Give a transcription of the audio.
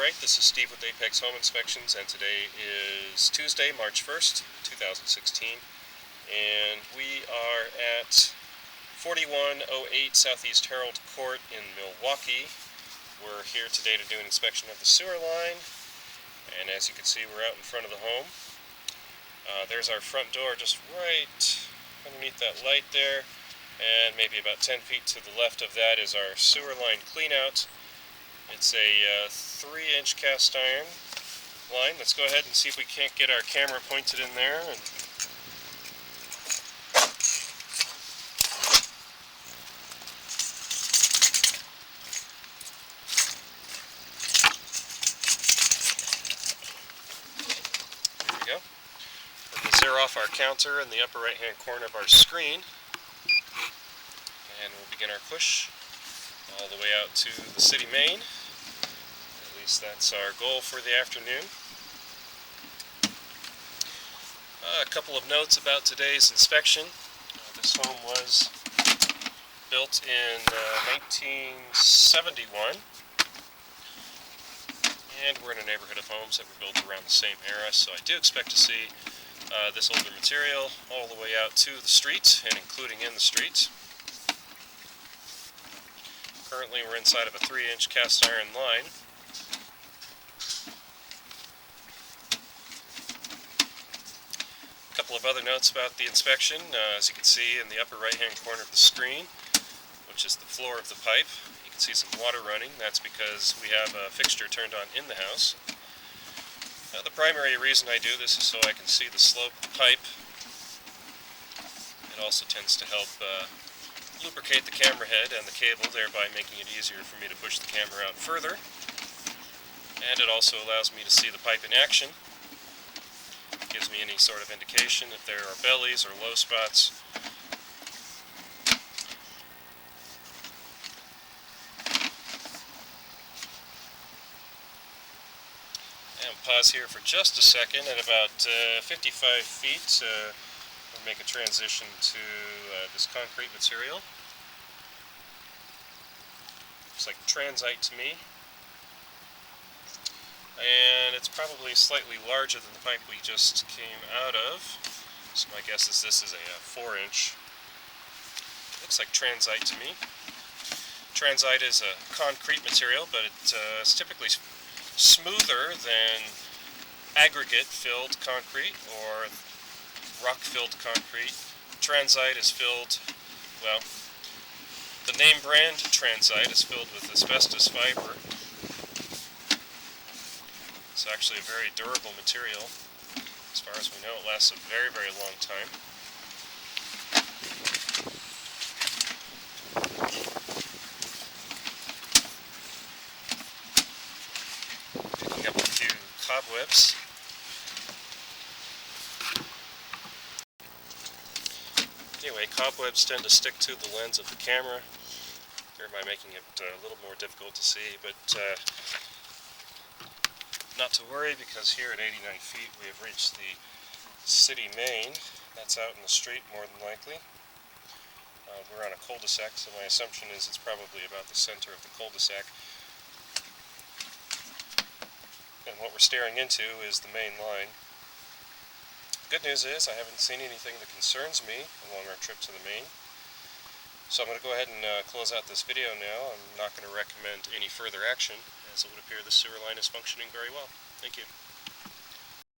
Alright, this is Steve with Apex Home Inspections, and today is Tuesday, March 1st, 2016, and we are at 4108 Southeast Herald Court in Milwaukee. We're here today to do an inspection of the sewer line, and as you can see, we're out in front of the home. There's our front door just right underneath that light there, and maybe about 10 feet to the left of that is our sewer line cleanout. It's a 3-inch cast iron line. Let's go ahead and see if we can't get our camera pointed in there. There we go. We're going to zero off our counter in the upper right hand corner of our screen, and we'll begin our push all the way out to the city main. At least that's our goal for the afternoon. A couple of notes about today's inspection. This home was built in 1971, and we're in a neighborhood of homes that were built around the same era, so I do expect to see this older material all the way out to the street and including in the street. Currently we're inside of a 3-inch cast iron line. A couple of other notes about the inspection. As you can see in the upper right hand corner of the screen, which is the floor of the pipe, you can see some water running. That's because we have a fixture turned on in the house. The primary reason I do this is so I can see the slope of the pipe. It also tends to help lubricate the camera head and the cable, thereby making it easier for me to push the camera out further. And it also allows me to see the pipe in action. It gives me any sort of indication if there are bellies or low spots. And pause here for just a second. At about 55 feet, we'll make a transition to this concrete material. Looks like transite to me. And it's probably slightly larger than the pipe we just came out of. So my guess is this is a 4-inch. Looks like transite to me. Transite is a concrete material, but it's typically smoother than aggregate-filled concrete or rock-filled concrete. Transite is filled, well, the name brand Transite is filled with asbestos fiber. It's actually a very durable material. As far as we know, it lasts a very, very long time. Picking up a few cobwebs. Anyway, cobwebs tend to stick to the lens of the camera, thereby making it a little more difficult to see, but not to worry, because here at 89 feet we have reached the city main. That's out in the street more than likely. We're on a cul-de-sac, so my assumption is it's probably about the center of the cul-de-sac. And what we're staring into is the main line. Good news is I haven't seen anything that concerns me along our trip to the main. So I'm going to go ahead and close out this video now. I'm not going to recommend any further action, as it would appear the sewer line is functioning very well. Thank you.